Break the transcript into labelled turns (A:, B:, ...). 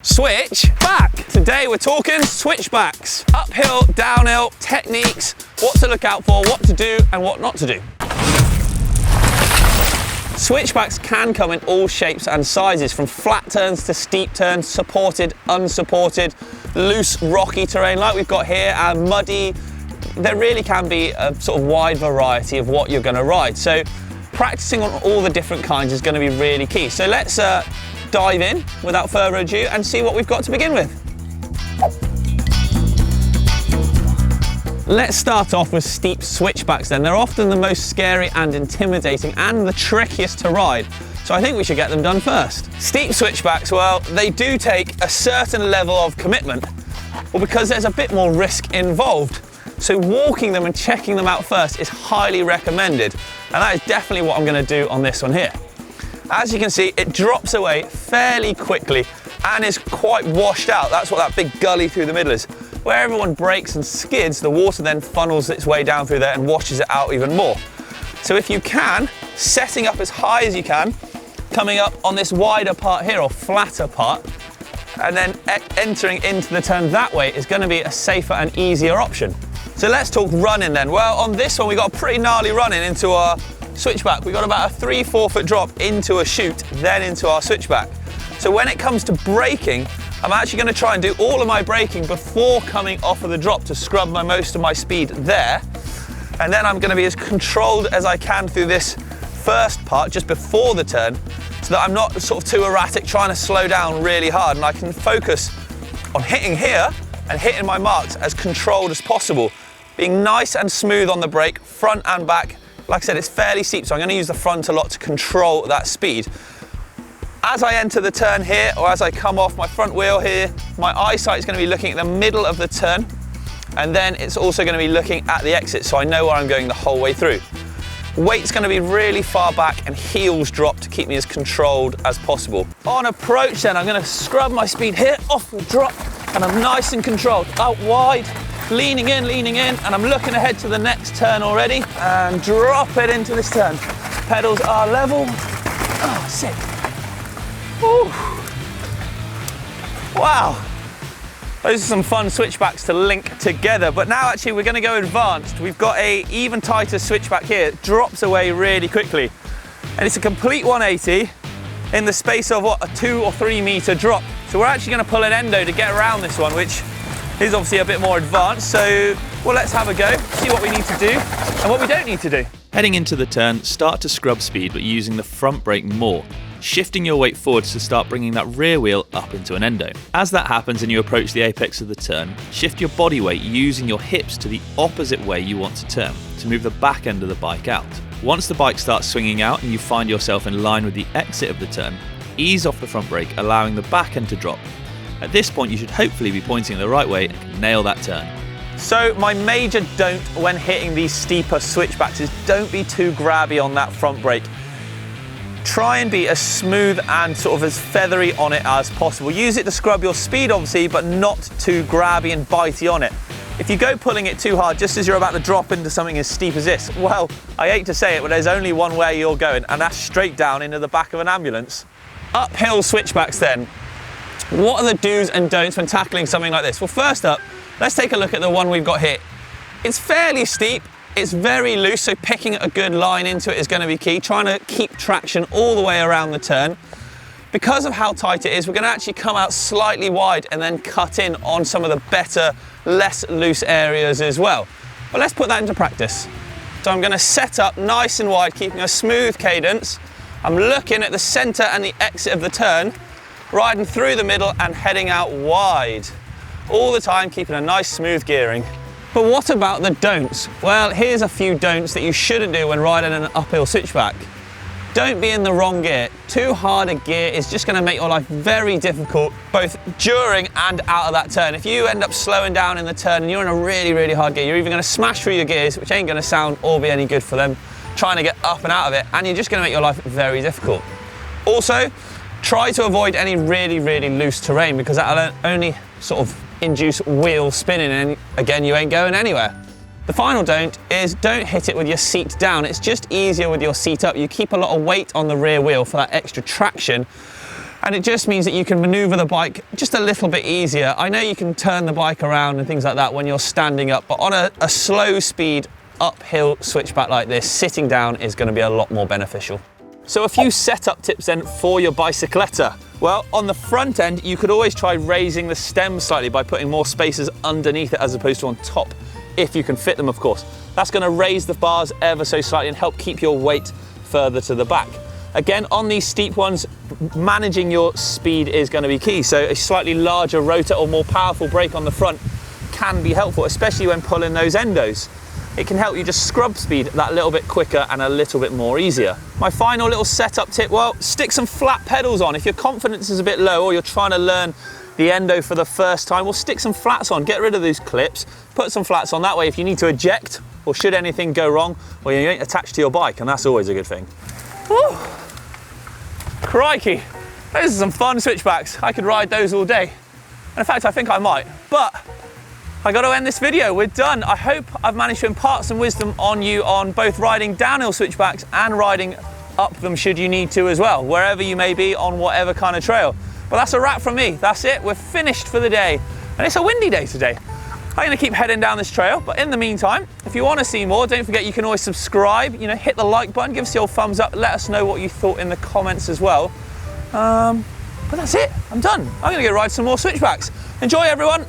A: Switch back! Today we're talking switchbacks. Uphill, downhill, techniques, what to look out for, what to do and what not to do. Switchbacks can come in all shapes and sizes, from flat turns to steep turns, supported, unsupported, loose, rocky terrain like we've got here, and muddy. There really can be a sort of wide variety of what you're going to ride. So practicing on all the different kinds is going to be really key. So let's dive in without further ado and see what we've got to begin with. Let's start off with steep switchbacks then. They're often the most scary and intimidating and the trickiest to ride. So I think we should get them done first. Steep switchbacks, well, they do take a certain level of commitment, well, because there's a bit more risk involved. So walking them and checking them out first is highly recommended. And that is definitely what I'm going to do on this one here. As you can see, it drops away fairly quickly and is quite washed out. That's what that big gully through the middle is. Where everyone brakes and skids, the water then funnels its way down through there and washes it out even more. So if you can, setting up as high as you can, coming up on this wider part here, or flatter part, and then entering into the turn that way is going to be a safer and easier option. So let's talk running then. Well, on this one, we got a pretty gnarly running into our switchback. We got about a 3-4 foot drop into a chute, then into our switchback. So when it comes to braking, I'm actually going to try and do all of my braking before coming off of the drop to scrub most of my speed there. And then I'm going to be as controlled as I can through this first part just before the turn, so that I'm not sort of too erratic trying to slow down really hard, and I can focus on hitting here and hitting my marks as controlled as possible, being nice and smooth on the brake, front and back. Like I said, it's fairly steep, so I'm going to use the front a lot to control that speed. As I enter the turn here, or as I come off my front wheel here, my eyesight is going to be looking at the middle of the turn, and then it's also going to be looking at the exit, so I know where I'm going the whole way through. Weight's going to be really far back and heels drop to keep me as controlled as possible. On approach then, I'm going to scrub my speed here, off the drop, and I'm nice and controlled, out wide, leaning in, and I'm looking ahead to the next turn already, and drop it into this turn. Pedals are level. Oh, sick. Ooh. Wow. Those are some fun switchbacks to link together, but now actually we're going to go advanced. We've got a even tighter switchback here. It drops away really quickly, and it's a complete 180 in the space of what, a 2 or 3 meter drop. So we're actually going to pull an endo to get around this one, which is obviously a bit more advanced. So, well, let's have a go, see what we need to do and what we don't need to do.
B: Heading into the turn, start to scrub speed, but using the front brake more, shifting your weight forwards to start bringing that rear wheel up into an endo. As that happens and you approach the apex of the turn, shift your body weight using your hips to the opposite way you want to turn, to move the back end of the bike out. Once the bike starts swinging out and you find yourself in line with the exit of the turn, ease off the front brake, allowing the back end to drop. At this point, you should hopefully be pointing the right way and can nail that turn.
A: So my major don't when hitting these steeper switchbacks is don't be too grabby on that front brake. Try and be as smooth and sort of as feathery on it as possible. Use it to scrub your speed, obviously, but not too grabby and bitey on it. If you go pulling it too hard just as you're about to drop into something as steep as this, well, I hate to say it, but there's only one way you're going, and that's straight down into the back of an ambulance. Uphill switchbacks then. What are the do's and don'ts when tackling something like this? Well, first up, let's take a look at the one we've got here. It's fairly steep, it's very loose, so picking a good line into it is going to be key, trying to keep traction all the way around the turn. Because of how tight it is, we're going to actually come out slightly wide and then cut in on some of the better, less loose areas as well. But let's put that into practice. So I'm going to set up nice and wide, keeping a smooth cadence. I'm looking at the centre and the exit of the turn, riding through the middle and heading out wide. All the time keeping a nice smooth gearing. But what about the don'ts? Well, here's a few don'ts that you shouldn't do when riding an uphill switchback. Don't be in the wrong gear. Too hard a gear is just going to make your life very difficult, both during and out of that turn. If you end up slowing down in the turn and you're in a really, really hard gear, you're either going to smash through your gears, which ain't going to sound or be any good for them, trying to get up and out of it, and you're just going to make your life very difficult. Also, try to avoid any really, really loose terrain, because that'll only sort of induce wheel spinning, and again, you ain't going anywhere. The final don't is don't hit it with your seat down. It's just easier with your seat up. You keep a lot of weight on the rear wheel for that extra traction, and it just means that you can maneuver the bike just a little bit easier. I know you can turn the bike around and things like that when you're standing up, but on a slow speed uphill switchback like this, sitting down is going to be a lot more beneficial. So a few setup tips then for your bicycletta. Well, on the front end, you could always try raising the stem slightly by putting more spacers underneath it as opposed to on top, if you can fit them, of course. That's going to raise the bars ever so slightly and help keep your weight further to the back. Again, on these steep ones, managing your speed is going to be key. So a slightly larger rotor or more powerful brake on the front can be helpful, especially when pulling those endos. It can help you just scrub speed that little bit quicker and a little bit more easier. My final little setup tip, well, stick some flat pedals on. If your confidence is a bit low or you're trying to learn the endo for the first time, well, stick some flats on. Get rid of those clips, put some flats on. That way, if you need to eject or should anything go wrong, well, you ain't attached to your bike, and that's always a good thing. Woo. Crikey, those are some fun switchbacks. I could ride those all day. And in fact, I think I might, but I got to end this video. We're done. I hope I've managed to impart some wisdom on you on both riding downhill switchbacks and riding up them should you need to as well, wherever you may be on whatever kind of trail. But that's a wrap from me. That's it. We're finished for the day. And it's a windy day today. I'm going to keep heading down this trail, but in the meantime, if you want to see more, don't forget you can always subscribe, hit the like button, give us your thumbs up, let us know what you thought in the comments as well. But that's it. I'm done. I'm going to go ride some more switchbacks. Enjoy, everyone.